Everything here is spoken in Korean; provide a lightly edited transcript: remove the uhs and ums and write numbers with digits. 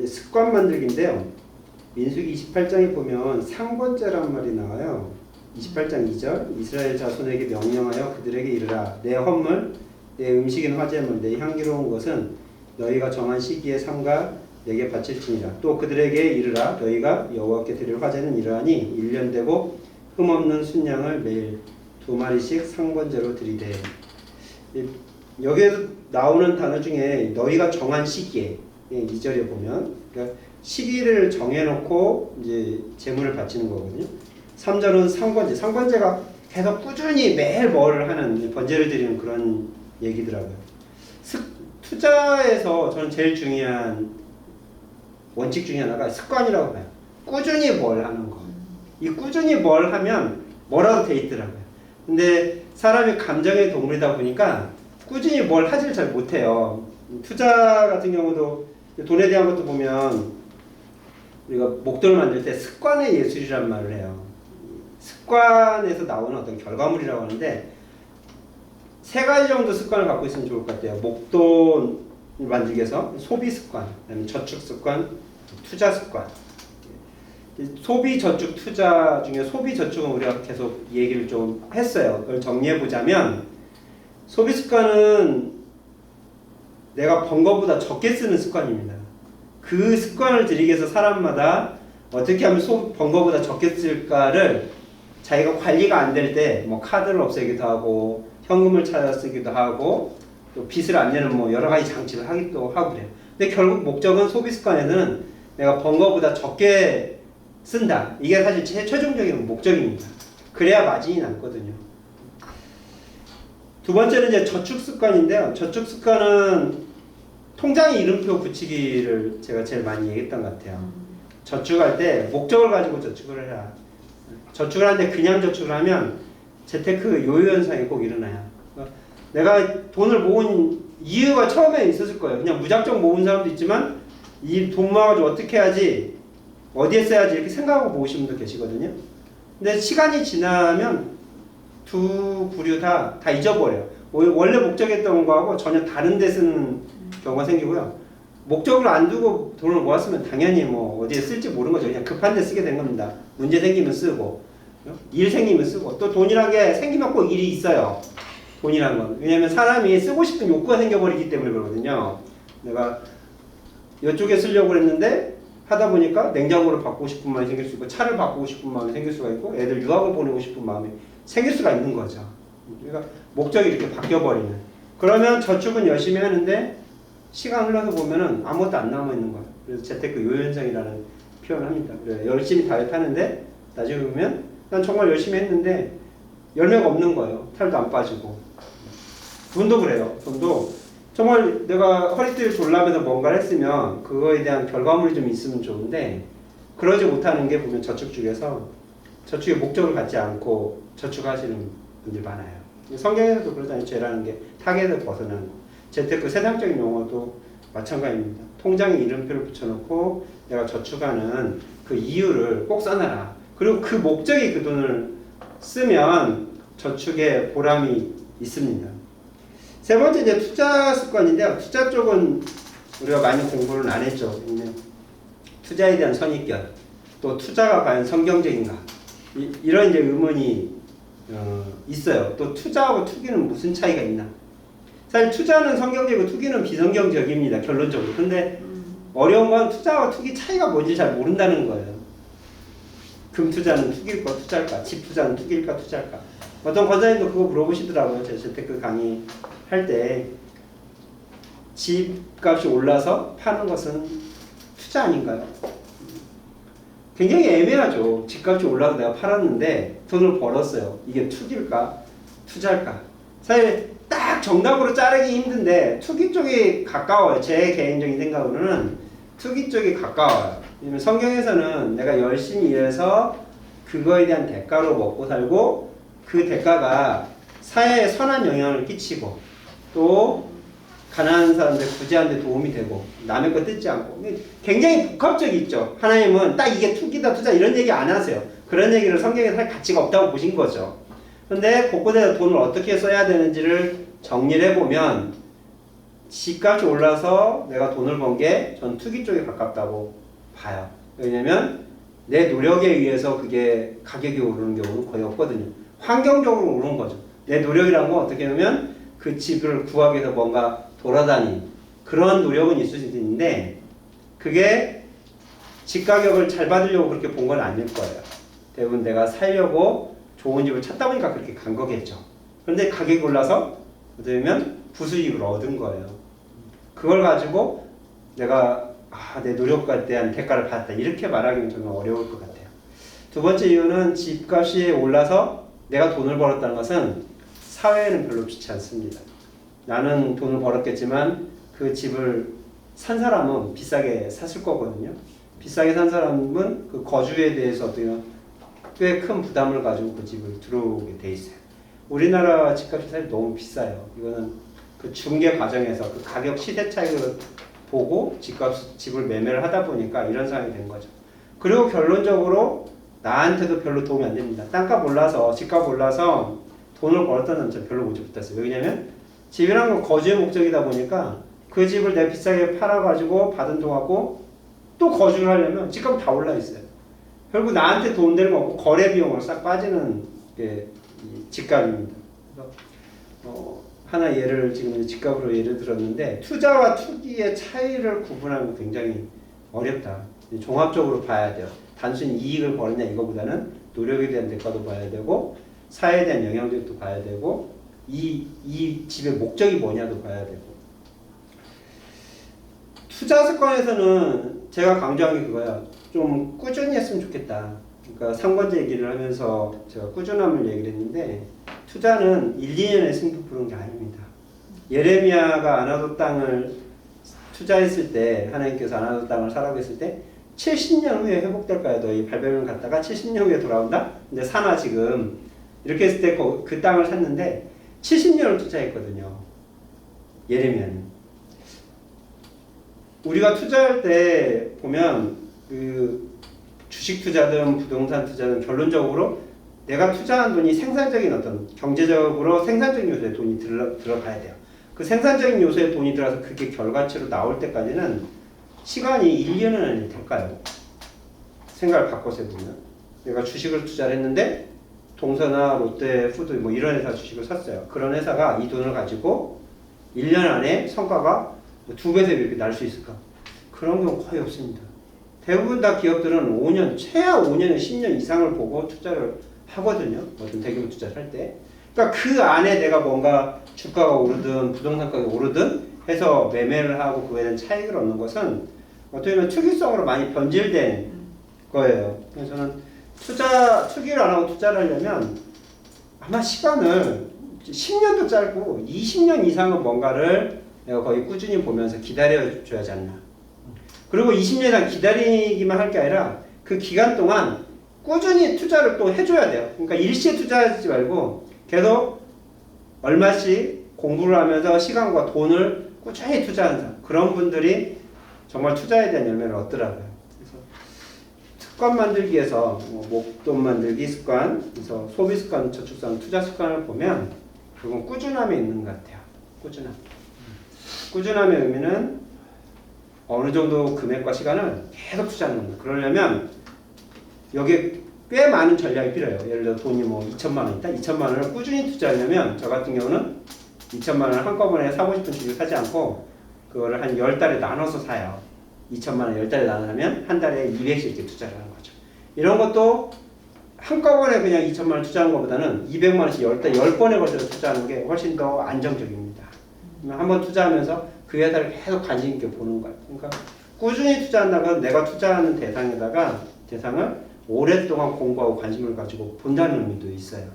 습관 만들기인데요. 민수기 28장에 보면 상번제란 말이 나와요. 28장 2절 이스라엘 자손에게 명령하여 그들에게 이르라 내 헌물 내 음식인 화제물 내 향기로운 것은 너희가 정한 시기에 삼가 내게 바칠지니라. 또 그들에게 이르라 너희가 여호와께 드릴 화제는 이러하니 1년 되고 흠없는 순양을 매일 2마리씩 상번제로 드리되. 여기에서 나오는 단어 중에 너희가 정한 시기에 2절에 보면 그러니까 시기를 정해놓고 이제 제물을 바치는 거거든요. 3절은 상번제. 상번제가 계속 꾸준히 매일 뭘 하는 번제를 드리는 그런 얘기더라고요. 투자에서 저는 제일 중요한 원칙 중에 하나가 습관이라고 봐요. 꾸준히 뭘 하는 거. 이 꾸준히 뭘 하면 뭐라도 돼 있더라고요. 근데 사람이 감정의 동물이다 보니까 꾸준히 뭘 하질 잘 못해요. 투자 같은 경우도 돈에 대한 것도 보면 우리가 목돈을 만들 때 습관의 예술이란 말을 해요. 습관에서 나오는 어떤 결과물이라고 하는데 세 가지 정도 습관을 갖고 있으면 좋을 것 같아요. 목돈 만들기 위해서 소비 습관, 그다음에 저축 습관, 투자 습관. 소비, 저축, 투자 중에 소비, 저축은 우리가 계속 얘기를 좀 했어요. 그걸 정리해 보자면 소비 습관은 내가 번 것보다 적게 쓰는 습관입니다. 그 습관을 들이기 위해서 사람마다 어떻게 하면 번 것보다 적게 쓸까를 자기가 관리가 안 될 때 뭐 카드를 없애기도 하고 현금을 찾아 쓰기도 하고 또 빚을 안 내는 뭐 여러 가지 장치를 하기도 하고 그래요. 근데 결국 목적은 소비 습관에는 내가 번 것보다 적게 쓴다. 이게 사실 최종적인 목적입니다. 그래야 마진이 남거든요. 두 번째는 이제 저축 습관인데요. 저축 습관은 통장에 이름표 붙이기를 제가 제일 많이 얘기했던 것 같아요. 저축할 때 목적을 가지고 저축을 해라. 저축을 하는데 그냥 저축을 하면 재테크 요요 현상이 꼭 일어나요. 내가 돈을 모은 이유가 처음에 있었을 거예요. 그냥 무작정 모은 사람도 있지만 이 돈 모아가지고 어떻게 해야지 어디에 써야지 이렇게 생각하고 모으신 분도 계시거든요. 근데 시간이 지나면 두 부류 다 잊어버려요. 원래 목적했던 거하고 전혀 다른 데 쓰는 경우가 생기고요. 목적을 안 두고 돈을 모았으면 당연히 뭐 어디에 쓸지 모르는 거죠. 그냥 급한 데 쓰게 된 겁니다. 문제 생기면 쓰고 일 생기면 쓰고 또 돈이란 게 생기면 꼭 일이 있어요. 돈이란 건. 왜냐면 사람이 쓰고 싶은 욕구가 생겨버리기 때문에 그러거든요. 내가 이쪽에 쓰려고 했는데 하다 보니까 냉장고를 바꾸고 싶은 마음이 생길 수 있고 차를 바꾸고 싶은 마음이 생길 수가 있고 애들 유학을 보내고 싶은 마음이 생길 수가 있는 거죠. 그러니까 목적이 이렇게 바뀌어버리는. 그러면 저축은 열심히 하는데 시간 흘러서 보면은 아무것도 안 남아있는 거예요. 그래서 재테크 요현상이라는 표현을 합니다. 그래, 열심히 다이어트 하는데 나중에 보면 난 정말 열심히 했는데 열매가 없는 거예요. 살도 안 빠지고. 돈도 그래요. 돈도 정말 내가 허리띠를 졸라매서 뭔가를 했으면 그거에 대한 결과물이 좀 있으면 좋은데 그러지 못하는 게 보면 저축 중에서 저축의 목적을 갖지 않고 저축하시는 분들이 많아요. 성경에서도 그러잖아요. 죄라는 게 타겟을 벗어나는 거. 재테크 세상적인 용어도 마찬가지입니다. 통장에 이름표를 붙여놓고 내가 저축하는 그 이유를 꼭 써놔라. 그리고 그 목적이 그 돈을 쓰면 저축에 보람이 있습니다. 세 번째 이제 투자 습관인데요. 투자 쪽은 우리가 많이 공부를 안 했죠. 투자에 대한 선입견, 또 투자가 과연 성경적인가 이런 이제 의문이 있어요. 또 투자하고 투기는 무슨 차이가 있나? 사실 투자는 성경적이고 투기는 비성경적입니다. 결론적으로. 근데 어려운 건 투자와 투기 차이가 뭔지 잘 모른다는 거예요. 금 투자는 투기일까 투자일까? 집 투자는 투기일까 투자일까? 어떤 권사님도 그거 물어보시더라고요. 제 재테크 강의 할 때 집값이 올라서 파는 것은 투자 아닌가요? 굉장히 애매하죠. 집값이 올라서 내가 팔았는데 돈을 벌었어요. 이게 투기일까? 투자일까? 사실 딱 정답으로 자르기 힘든데 투기 쪽이 가까워요. 제 개인적인 생각으로는 투기 쪽이 가까워요. 왜냐면 성경에서는 내가 열심히 일해서 그거에 대한 대가로 먹고 살고 그 대가가 사회에 선한 영향을 끼치고 또 가난한 사람들 구제하는 데 도움이 되고 남의 거 뜯지 않고 굉장히 복합적이죠. 하나님은 딱 이게 투기다 투자 이런 얘기 안 하세요. 그런 얘기를 성경에서 할 가치가 없다고 보신 거죠. 근데 곳곳에서 돈을 어떻게 써야 되는지를 정리를 해보면 집값이 올라서 내가 돈을 번 게 전 투기 쪽에 가깝다고 봐요. 왜냐면 내 노력에 의해서 그게 가격이 오르는 경우는 거의 없거든요. 환경적으로 오르는 거죠. 내 노력이란 건 어떻게 보면 그 집을 구하기 위해서 뭔가 돌아다닌 그런 노력은 있을 수 있는데 그게 집 가격을 잘 받으려고 그렇게 본 건 아닐 거예요. 대부분 내가 살려고 좋은 집을 찾다 보니까 그렇게 간 거겠죠. 그런데 가격이 올라서 어떻게 보면 부수익을 얻은 거예요. 그걸 가지고 내가 내 노력에 대한 대가를 받았다 이렇게 말하기는 정말 어려울 것 같아요. 두 번째 이유는 집값이 올라서 내가 돈을 벌었다는 것은 사회에는 별로 좋지 않습니다. 나는 돈을 벌었겠지만 그 집을 산 사람은 비싸게 샀을 거거든요. 비싸게 산 사람은 그 거주에 대해서 꽤 큰 부담을 가지고 그 집을 들어오게 돼 있어요. 우리나라 집값이 사실 너무 비싸요. 이거는 그 중개 과정에서 그 가격 시세 차익을 보고 집을 매매를 하다 보니까 이런 상황이 된 거죠. 그리고 결론적으로 나한테도 별로 도움이 안 됩니다. 땅값 올라서 집값 올라서 돈을 벌었다는 점 별로 보지 못했어요. 왜냐면 집이란 건 거주의 목적이다 보니까 그 집을 내가 비싸게 팔아가지고 받은 돈하고 또 거주를 하려면 집값이 다 올라 있어요. 결국 나한테 돈 되는 거 없고 거래 비용으로 싹 빠지는 게 집값입니다. 그래서 하나 예를 지금 집값으로 예를 들었는데 투자와 투기의 차이를 구분하면 굉장히 어렵다. 종합적으로 봐야 돼요. 단순히 이익을 벌느냐 이거보다는 노력에 대한 대가도 봐야 되고 사회에 대한 영향력도 봐야 되고 이 집의 목적이 뭐냐도 봐야 되고 투자 습관에서는 제가 강조한 게 그거야. 좀 꾸준히 했으면 좋겠다. 그러니까 상관제 얘기를 하면서 제가 꾸준함을 얘기를 했는데 투자는 1, 2년에 승부 보는 게 아닙니다. 예레미야가 아나도 땅을 투자했을 때 하나님께서 아나도 땅을 사라고 했을 때 70년 후에 회복될까요? 너희 발병을 갔다가 70년 후에 돌아온다? 근데 사나 지금 이렇게 했을 때 그 땅을 샀는데 70년을 투자했거든요. 예레미야는. 우리가 투자할 때 보면 그 주식 투자든 부동산 투자든 결론적으로 내가 투자한 돈이 생산적인 어떤 경제적으로 생산적인 요소에 돈이 들어가야 돼요. 그 생산적인 요소에 돈이 들어가서 그게 결과치로 나올 때까지는 시간이 1년은 아닐 될까요? 생각을 바꿔서 해보면 내가 주식을 투자를 했는데 동서나 롯데 푸드 뭐 이런 회사 주식을 샀어요. 그런 회사가 이 돈을 가지고 1년 안에 성과가 2배, 3배 이렇게 날 수 있을까? 그런 경우 거의 없습니다. 대부분 다 기업들은 5년, 최하 5년에 10년 이상을 보고 투자를 하거든요. 어떤 대규모 투자를 할 때. 그러니까 그 안에 내가 뭔가 주가가 오르든 부동산 가격이 오르든 해서 매매를 하고 그거에 대한 차익을 얻는 것은 어떻게 보면 투기성으로 많이 변질된 거예요. 그래서 저는 투기를 안 하고 투자를 하려면 아마 시간을 10년도 짧고 20년 이상은 뭔가를 내가 거의 꾸준히 보면서 기다려줘야 하지 않나. 그리고 20년 이상 기다리기만 할 게 아니라 그 기간 동안 꾸준히 투자를 또 해줘야 돼요. 그러니까 일시에 투자하지 말고 계속 얼마씩 공부를 하면서 시간과 돈을 꾸준히 투자하는 사람. 그런 분들이 정말 투자에 대한 열매를 얻더라고요. 그래서 습관 만들기에서 목돈 만들기 습관, 그래서 소비 습관, 저축 습관, 투자 습관을 보면 그건 꾸준함에 있는 것 같아요. 꾸준함. 꾸준함의 의미는 어느 정도 금액과 시간을 계속 투자하는 겁니다. 그러려면 여기에 꽤 많은 전략이 필요해요. 예를 들어 돈이 뭐 2천만 원 있다. 2천만 원을 꾸준히 투자하려면 저 같은 경우는 2천만 원을 한꺼번에 사고 싶은 주식을 사지 않고 그거를 한 10달에 나눠서 사요. 2천만 원 10달에 나눠서 하면 한 달에 200씩 이렇게 투자를 하는 거죠. 이런 것도 한꺼번에 그냥 2천만 원 투자하는 것보다는 200만 원씩 10번에 걸쳐서 투자하는 게 훨씬 더 안정적입니다. 한번 투자하면서 그 회사를 계속 관심 있게 보는 거예요. 그러니까 꾸준히 투자한다면 내가 투자하는 대상을 오랫동안 공부하고 관심을 가지고 본다는 의미도 있어요.